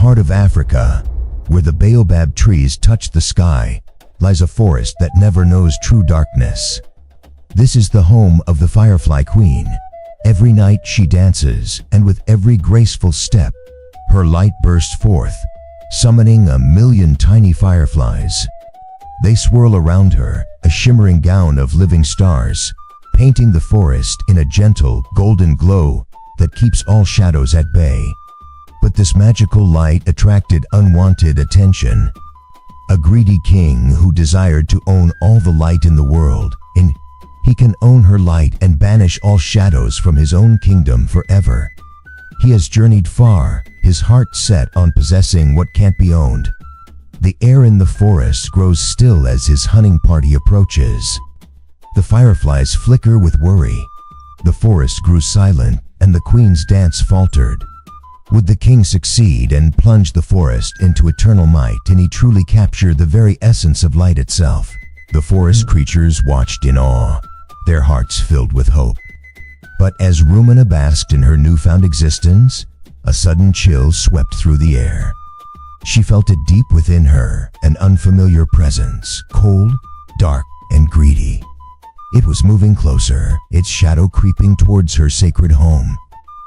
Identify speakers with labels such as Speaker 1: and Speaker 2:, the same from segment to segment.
Speaker 1: heart of Africa, where the baobab trees touch the sky, lies a forest that never knows true darkness. This is the home of the Firefly Queen. Every night she dances, and with every graceful step, her light bursts forth, summoning a million tiny fireflies. They swirl around her, a shimmering gown of living stars, painting the forest in a gentle, golden glow that keeps all shadows at bay. But this magical light attracted unwanted attention. A greedy king who desired to own all the light in the world, and he can own her light and banish all shadows from his own kingdom forever. He has journeyed far, his heart set on possessing what can't be owned. The air in the forest grows still as his hunting party approaches. The fireflies flicker with worry. The forest grew silent, and the queen's dance faltered. Would the king succeed and plunge the forest into eternal night, and he truly capture the very essence of light itself? The forest creatures watched in awe, their hearts filled with hope. But as Rumina basked in her newfound existence, a sudden chill swept through the air. She felt it deep within her, an unfamiliar presence, cold, dark, and greedy. It was moving closer, its shadow creeping towards her sacred home,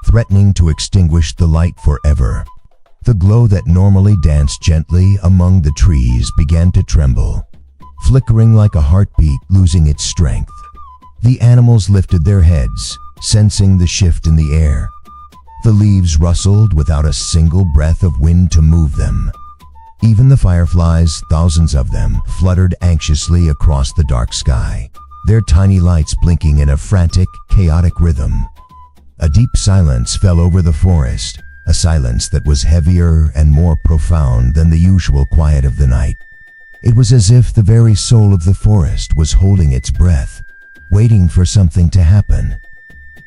Speaker 1: threatening to extinguish the light forever. The glow that normally danced gently among the trees began to tremble, flickering like a heartbeat losing its strength. The animals lifted their heads, sensing the shift in the air. The leaves rustled without a single breath of wind to move them. Even the fireflies, thousands of them, fluttered anxiously across the dark sky, their tiny lights blinking in a frantic, chaotic rhythm. A deep silence fell over the forest, a silence that was heavier and more profound than the usual quiet of the night. It was as if the very soul of the forest was holding its breath, waiting for something to happen.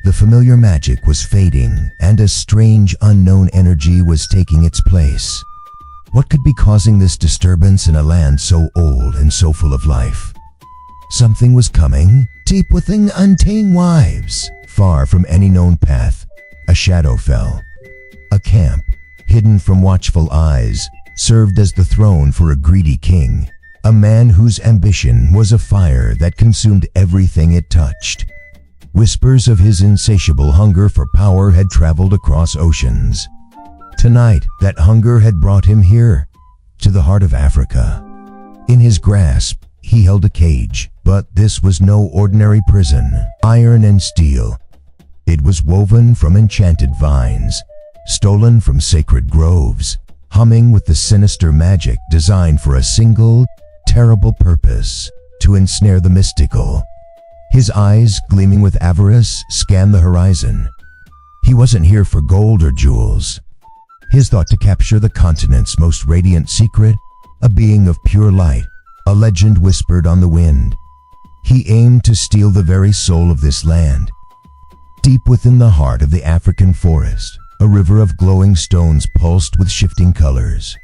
Speaker 1: The familiar magic was fading, and a strange, unknown energy was taking its place. What could be causing this disturbance in a land so old and so full of life? Something was coming, deep within untamed wives. Far from any known path, a shadow fell. A camp, hidden from watchful eyes, served as the throne for a greedy king, a man whose ambition was a fire that consumed everything it touched. Whispers of his insatiable hunger for power had traveled across oceans. Tonight, that hunger had brought him here, to the heart of Africa. In his grasp, he held a cage, but this was no ordinary prison, iron and steel. It was woven from enchanted vines, stolen from sacred groves, humming with the sinister magic designed for a single, terrible purpose: to ensnare the mystical. His eyes, gleaming with avarice, scanned the horizon. He wasn't here for gold or jewels. His thought to capture the continent's most radiant secret, a being of pure light, a legend whispered on the wind. He aimed to steal the very soul of this land. Deep within the heart of the African forest, a river of glowing stones pulsed with shifting colors.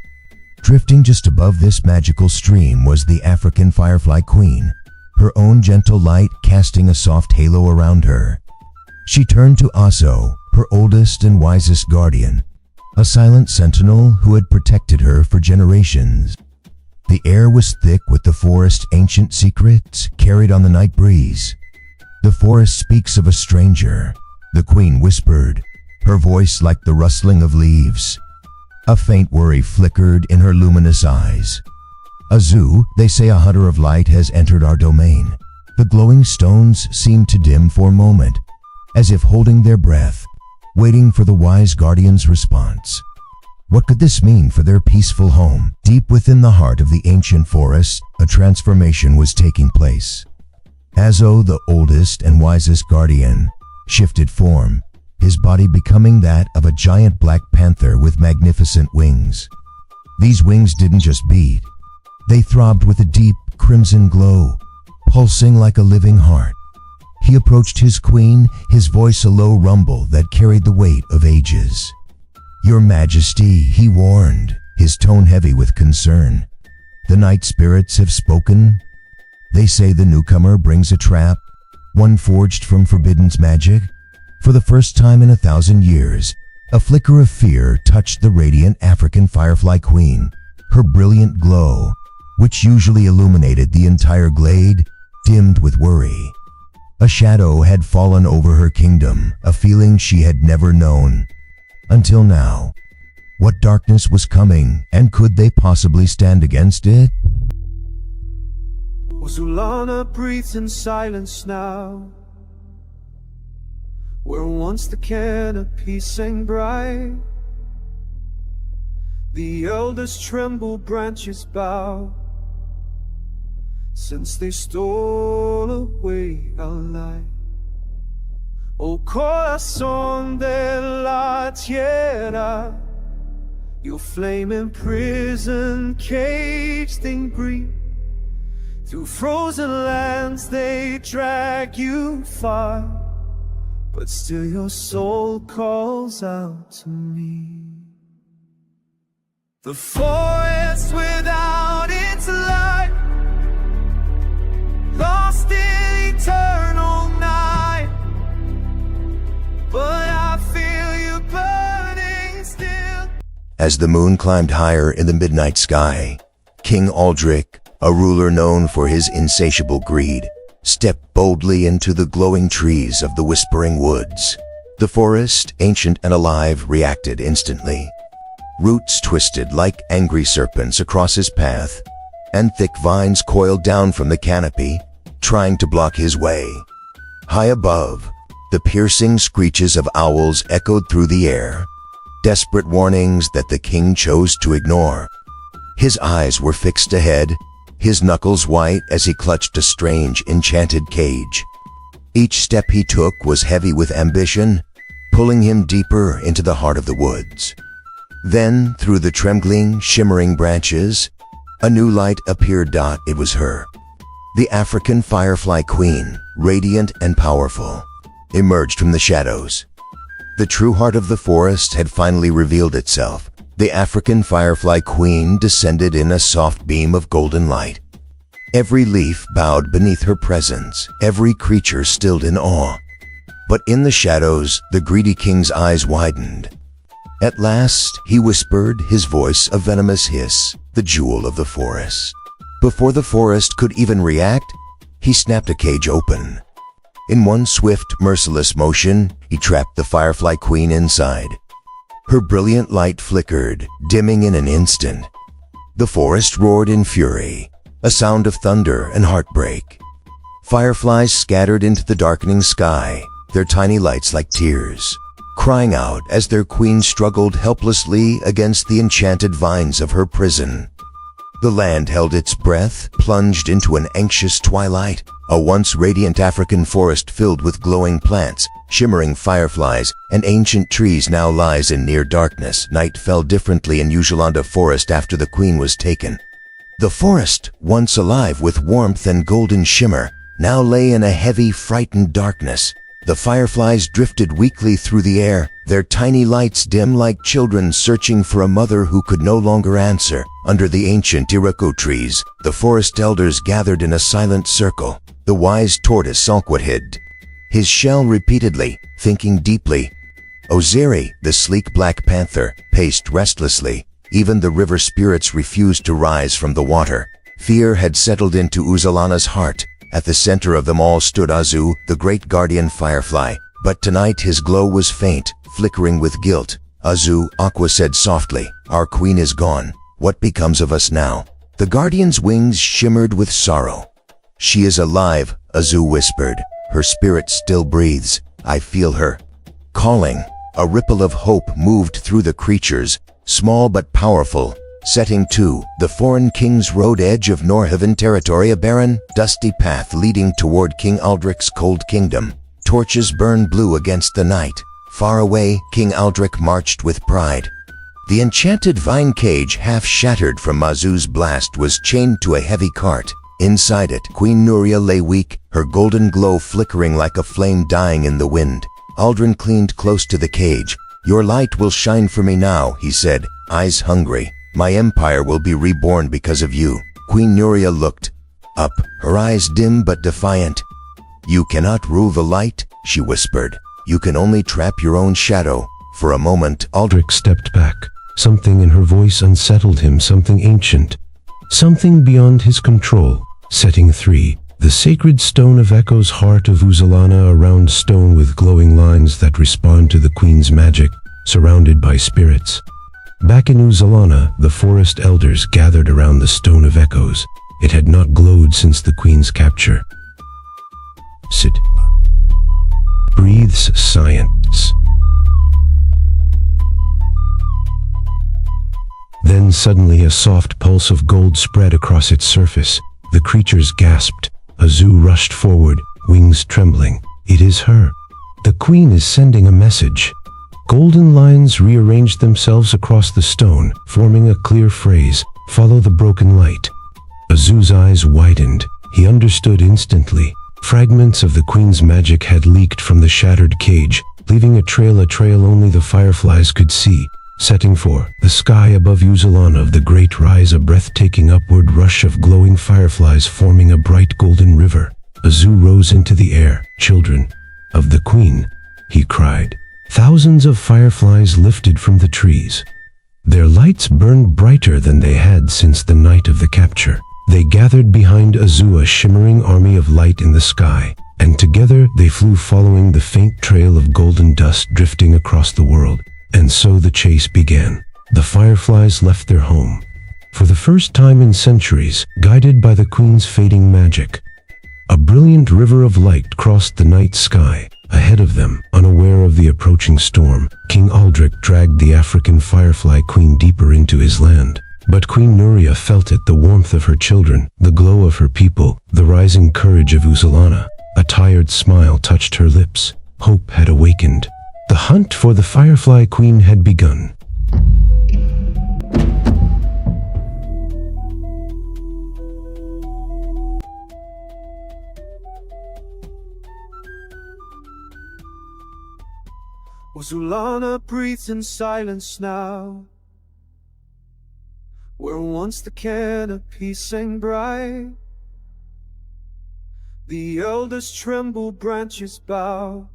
Speaker 1: Drifting just above this magical stream was the African Firefly Queen, her own gentle light casting a soft halo around her. She turned to Aso, her oldest and wisest guardian, a silent sentinel who had protected her for generations. The air was thick with the forest's ancient secrets carried on the night breeze. "The forest speaks of a stranger," the queen whispered, her voice like the rustling of leaves. A faint worry flickered in her luminous eyes. "Azu, they say a hunter of light has entered our domain." The glowing stones seemed to dim for a moment, as if holding their breath, waiting for the wise guardian's response. What could this mean for their peaceful home? Deep within the heart of the ancient forest, a transformation was taking place. Azo, the oldest and wisest guardian, shifted form, his body becoming that of a giant black panther with magnificent wings. These wings didn't just beat. They throbbed with a deep, crimson glow, pulsing like a living heart. He approached his queen, his voice a low rumble that carried the weight of ages. "Your Majesty," he warned, his tone heavy with concern. "The night spirits have spoken. They say the newcomer brings a trap, one forged from forbidden magic. For the first time in 1,000 years, A flicker of fear touched the radiant African Firefly Queen. Her brilliant glow, which usually illuminated the entire glade, dimmed with worry. A shadow had fallen over her kingdom, a feeling she had never known. Until now. What darkness was coming, and could they possibly stand against it?
Speaker 2: Uzulana breathes in silence now, where once the canopy sang bright. The elders tremble, branches bow, since they stole away our light. O corazón de la tierra, your flame imprisoned, caged in grief. Through frozen lands they drag you far, but still your soul calls out to me. The forest without its light, lost in eternal night, but I feel you burning still.
Speaker 1: As the moon climbed higher in the midnight sky, King Aldrich, a ruler known for his insatiable greed, stepped boldly into the glowing trees of the Whispering Woods. The forest, ancient and alive, reacted instantly. Roots twisted like angry serpents across his path, and thick vines coiled down from the canopy, trying to block his way. High above, the piercing screeches of owls echoed through the air, desperate warnings that the king chose to ignore. His eyes were fixed ahead, his knuckles white as he clutched a strange, enchanted cage. Each step he took was heavy with ambition, pulling him deeper into the heart of the woods. Then, through the trembling, shimmering branches, a new light appeared. It was her. The African Firefly Queen, radiant and powerful, emerged from the shadows. The true heart of the forest had finally revealed itself. The African Firefly Queen descended in a soft beam of golden light. Every leaf bowed beneath her presence, every creature stilled in awe. But in the shadows, the greedy king's eyes widened. At last, he whispered, his voice a venomous hiss, the jewel of the forest. Before the forest could even react, he snapped a cage open. In one swift, merciless motion, he trapped the Firefly Queen inside. Her brilliant light flickered, dimming in an instant. The forest roared in fury, a sound of thunder and heartbreak. Fireflies scattered into the darkening sky, their tiny lights like tears, crying out as their queen struggled helplessly against the enchanted vines of her prison. The land held its breath, plunged into an anxious twilight. A once radiant African forest filled with glowing plants, shimmering fireflies, and ancient trees now lies in near darkness. Night fell differently in Uzulana forest after the queen was taken. The forest, once alive with warmth and golden shimmer, now lay in a heavy, frightened darkness. The fireflies drifted weakly through the air, their tiny lights dim like children searching for a mother who could no longer answer. Under the ancient iroko trees, the forest elders gathered in a silent circle. The wise tortoise Salquat hid his shell repeatedly, thinking deeply. Ozeri, the sleek black panther, paced restlessly. Even the river spirits refused to rise from the water. Fear had settled into Uzulana's heart. At the center of them all stood Azu, the great guardian firefly. But tonight his glow was faint, flickering with guilt. Azu, Aqua said softly, "Our queen is gone. What becomes of us now?" The guardian's wings shimmered with sorrow. "She is alive," Azu whispered. "Her spirit still breathes. I feel her calling." A ripple of hope moved through the creatures, small but powerful. Setting 2, the foreign king's road, edge of Norhaven territory, a barren, dusty path leading toward King Aldrich's cold kingdom. Torches burned blue against the night. Far away, King Aldrich marched with pride. The enchanted vine cage, half shattered from Mazu's blast, was chained to a heavy cart. Inside it, Queen Nwuria lay weak, her golden glow flickering like a flame dying in the wind. Aldrin leaned close to the cage. "Your light will shine for me now," he said, eyes hungry. "My empire will be reborn because of you." Queen Nwuria looked up, her eyes dim but defiant. "You cannot rule the light," she whispered. "You can only trap your own shadow." For a moment,
Speaker 3: Aldrich stepped back. Something in her voice unsettled him, something ancient, something beyond his control. Setting 3. The sacred stone of echoes, heart of Uzulana, a round stone with glowing lines that respond to the queen's magic, surrounded by spirits. Back in Uzulana, the forest elders gathered around the stone of echoes. It had not glowed since the queen's capture. Sit. Breathes science. Then suddenly a soft pulse of gold spread across its surface. The creatures gasped. Azu rushed forward, wings trembling. It is her. The queen is sending a message. Golden lines rearranged themselves across the stone, forming a clear phrase, "Follow the broken light." Azu's eyes widened. He understood instantly. Fragments of the queen's magic had leaked from the shattered cage, leaving a trail only the fireflies could see. Setting 4. The sky above Uzulana of the great rise, a breathtaking upward rush of glowing fireflies forming a bright golden river. Azu rose into the air. "Children of the queen," he cried. Thousands of fireflies lifted from the trees. Their lights burned brighter than they had since the night of the capture. They gathered behind Azu, a shimmering army of light in the sky, and together they flew, following the faint trail of golden dust drifting across the world. And so the chase began. The fireflies left their home. For the first time in centuries, guided by the queen's fading magic. A brilliant river of light crossed the night sky. Ahead of them, unaware of the approaching storm, King Aldrich dragged the African Firefly Queen deeper into his land. But Queen Nwuria felt it, the warmth of her children, the glow of her people, the rising courage of Uzulana. A tired smile touched her lips. Hope had awakened. The hunt for the Firefly Queen had begun.
Speaker 2: Uzulana breathes in silence now, where once the canopy sang bright. The elders tremble, branches bow,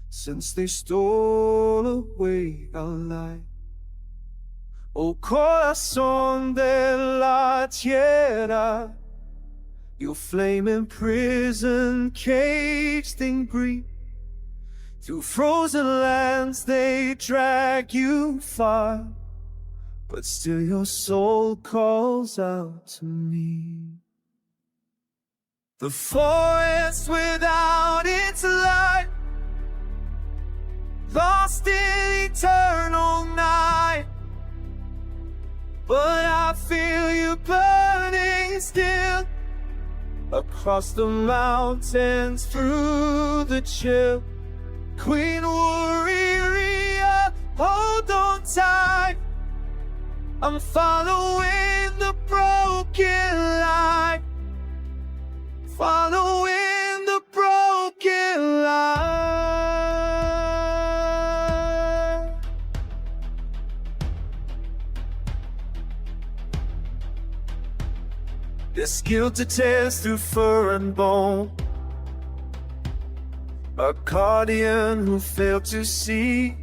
Speaker 2: since they stole away our light. O corazón de la tierra, your flame imprisoned cage thing breathe. Through frozen lands they drag you far, but still your soul calls out to me. The forest without its light, lost in eternal night, but I feel you burning still, across the mountains, through the chill. Queen Nwuria, hold on tight, I'm following the broken light, following the broken light. This guilt that tears through fur and bone, a guardian who failed to see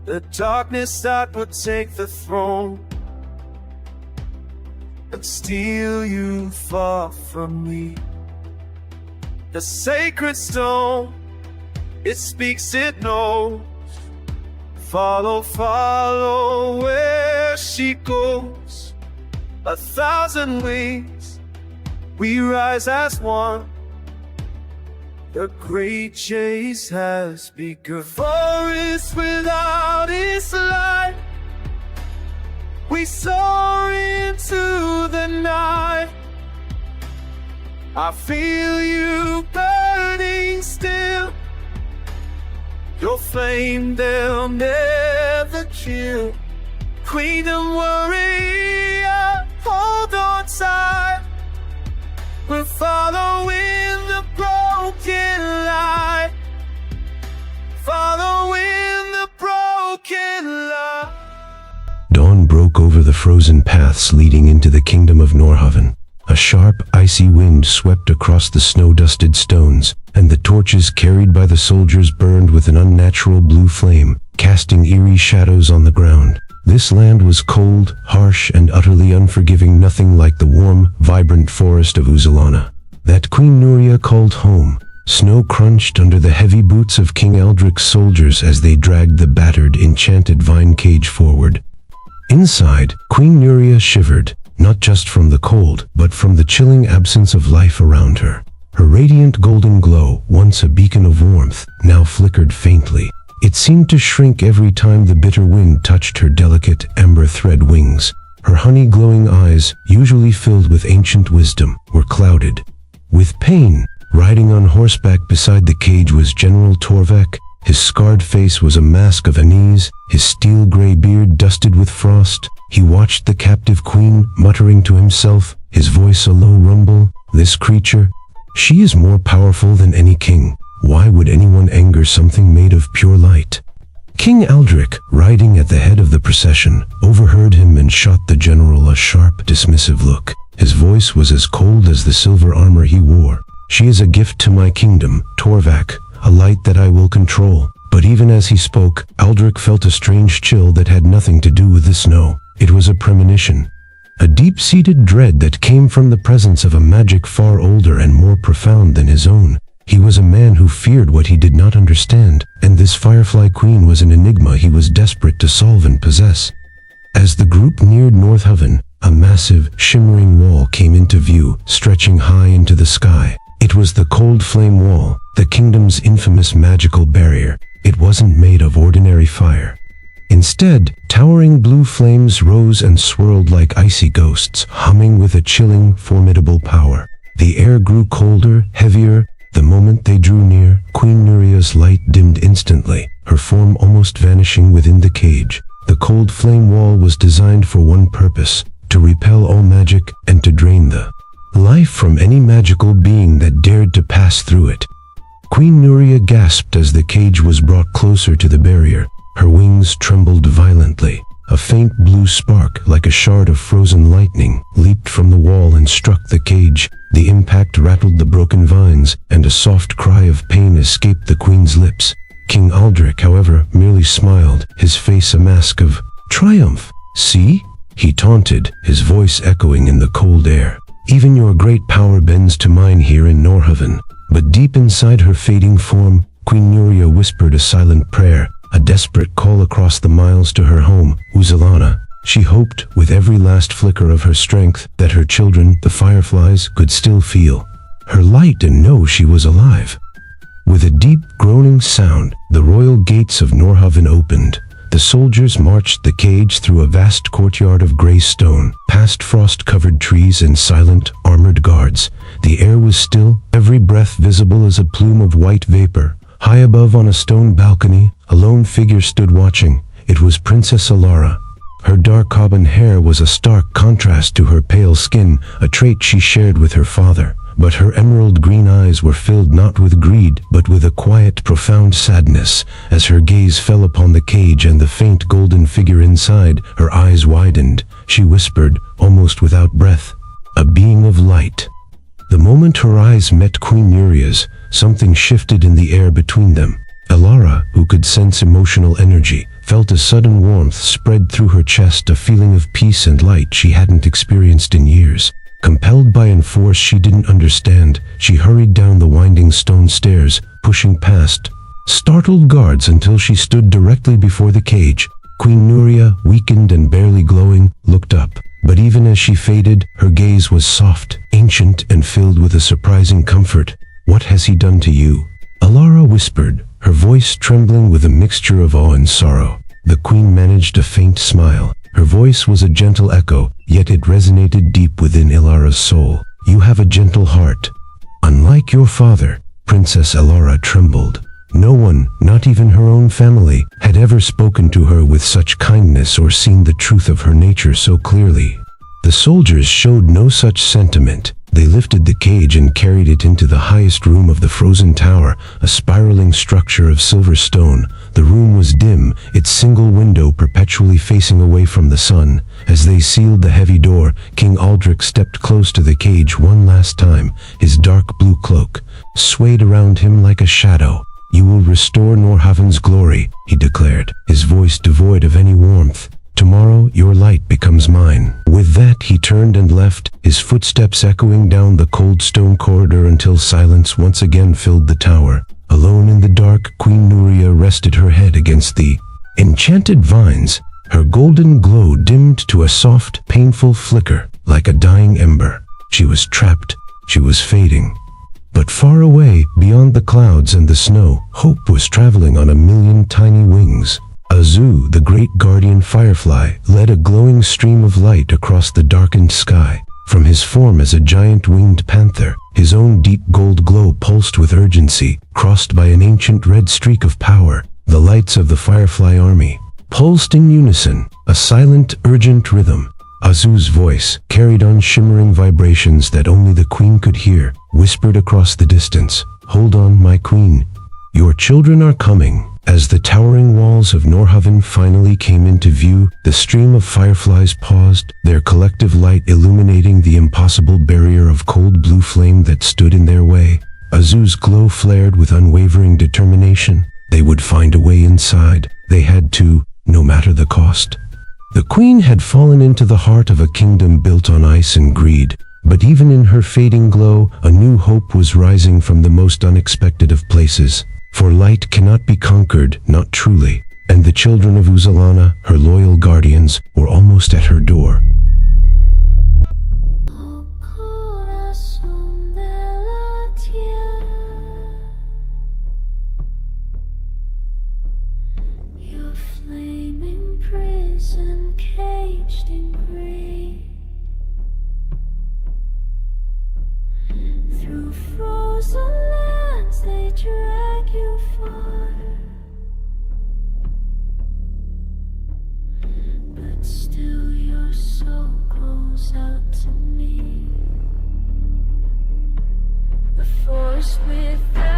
Speaker 2: the darkness that would take the throne and steal you far from me. The sacred stone, it speaks, it knows. Follow, follow where she goes. 1,000 wings, we rise as one. The great chase has begun. Forest without its light, we soar into the night. I feel you burning still, your flame they'll never kill. Queen Nwuria, hold on tight, we're following the broken light, following the broken light.
Speaker 3: Dawn broke over the frozen paths leading into the kingdom of Norhaven. A sharp, icy wind swept across the snow-dusted stones, and the torches carried by the soldiers burned with an unnatural blue flame, casting eerie shadows on the ground. This land was cold, harsh, and utterly unforgiving, nothing like the warm, vibrant forest of Uzulana that Queen Nwuria called home. Snow crunched under the heavy boots of King Aldric's soldiers as they dragged the battered, enchanted vine cage forward. Inside, Queen Nwuria shivered, not just from the cold, but from the chilling absence of life around her. Her radiant golden glow, once a beacon of warmth, now flickered faintly. It seemed to shrink every time the bitter wind touched her delicate, amber thread wings. Her honey-glowing eyes, usually filled with ancient wisdom, were clouded with pain. Riding on horseback beside the cage was General Torvek. His scarred face was a mask of unease, his steel-gray beard dusted with frost. He watched the captive queen, muttering to himself, his voice a low rumble. This creature, she is more powerful than any king. Why would anyone anger something made of pure light? King Aldric, riding at the head of the procession, overheard him and shot the general a sharp, dismissive look. His voice was as cold as the silver armor he wore. She is a gift to my kingdom, Torvak, a light that I will control. But even as he spoke, Aldric felt a strange chill that had nothing to do with the snow. It was a premonition, a deep-seated dread that came from the presence of a magic far older and more profound than his own. He was a man who feared what he did not understand, and this Firefly Queen was an enigma he was desperate to solve and possess. As the group neared Northaven, a massive, shimmering wall came into view, stretching high into the sky. It was the Cold Flame Wall, the kingdom's infamous magical barrier. It wasn't made of ordinary fire. Instead, towering blue flames rose and swirled like icy ghosts, humming with a chilling, formidable power. The air grew colder, heavier. The moment they drew near, Queen Nwuria's light dimmed instantly, her form almost vanishing within the cage. The Cold Flame Wall was designed for one purpose: to repel all magic and to drain the life from any magical being that dared to pass through it. Queen Nwuria gasped as the cage was brought closer to the barrier. Her wings trembled violently. A faint blue spark, like a shard of frozen lightning, leaped from the wall and struck the cage. The impact rattled the broken vines, and a soft cry of pain escaped the queen's lips. King Aldric, however, merely smiled, his face a mask of triumph. "See?" he taunted, his voice echoing in the cold air. "Even your great power bends to mine here in Northaven." But deep inside her fading form, Queen Nwuria whispered a silent prayer, a desperate call across the miles to her home, Uzulana. She hoped, with every last flicker of her strength, that her children, the fireflies, could still feel her light and know she was alive. With a deep, groaning sound, the royal gates of Northaven opened. The soldiers marched the cage through a vast courtyard of gray stone, past frost-covered trees and silent, armored guards. The air was still, every breath visible as a plume of white vapor. High above on a stone balcony, a lone figure stood watching. It was Princess Alara. Her dark auburn hair was a stark contrast to her pale skin, a trait she shared with her father. But her emerald green eyes were filled not with greed, but with a quiet, profound sadness. As her gaze fell upon the cage and the faint golden figure inside, her eyes widened. She whispered, almost without breath, "A being of light." The moment her eyes met Queen Nwuria's, something shifted in the air between them. Alara, who could sense emotional energy, felt a sudden warmth spread through her chest, a feeling of peace and light she hadn't experienced in years. Compelled by a force she didn't understand, she hurried down the winding stone stairs, pushing past startled guards until she stood directly before the cage. Queen Nwuria, weakened and barely glowing, looked up. But even as she faded, her gaze was soft, ancient, and filled with a surprising comfort. "What has he done to you?" Alara whispered, her voice trembling with a mixture of awe and sorrow. The queen managed a faint smile. Her voice was a gentle echo, yet it resonated deep within Alara's soul. "You have a gentle heart. Unlike your father." Princess Alara trembled. No one, not even her own family, had ever spoken to her with such kindness or seen the truth of her nature so clearly. The soldiers showed no such sentiment. They lifted the cage and carried it into the highest room of the frozen tower, a spiraling structure of silver stone. The room was dim, its single window perpetually facing away from the sun. As they sealed the heavy door, King Aldrich stepped close to the cage one last time. His dark blue cloak swayed around him like a shadow. "You will restore Norhaven's glory," he declared, his voice devoid of any warmth. "Tomorrow your light becomes mine." With that he turned and left, his footsteps echoing down the cold stone corridor until silence once again filled the tower. Alone in the dark, Queen Nwuria rested her head against the enchanted vines, her golden glow dimmed to a soft, painful flicker, like a dying ember. She was trapped, she was fading. But far away, beyond the clouds and the snow, hope was traveling on a million tiny wings. Uzu, the great guardian firefly, led a glowing stream of light across the darkened sky. From his form as a giant winged panther, his own deep gold glow pulsed with urgency, crossed by an ancient red streak of power. The lights of the firefly army pulsed in unison, a silent, urgent rhythm. Uzu's voice, carried on shimmering vibrations that only the queen could hear, whispered across the distance, "Hold on, my queen. Your children are coming." As the towering walls of Norhaven finally came into view, the stream of fireflies paused, their collective light illuminating the impossible barrier of cold blue flame that stood in their way. Uzu's glow flared with unwavering determination. They would find a way inside. They had to, no matter the cost. The queen had fallen into the heart of a kingdom built on ice and greed, but even in her fading glow, a new hope was rising from the most unexpected of places. For light cannot be conquered, not truly, and the children of Uzulana, her loyal guardians, were almost at her door.
Speaker 4: Your flaming prison caged in greed. Through frozen lands they drag you far, but still your soul calls out to me. The force within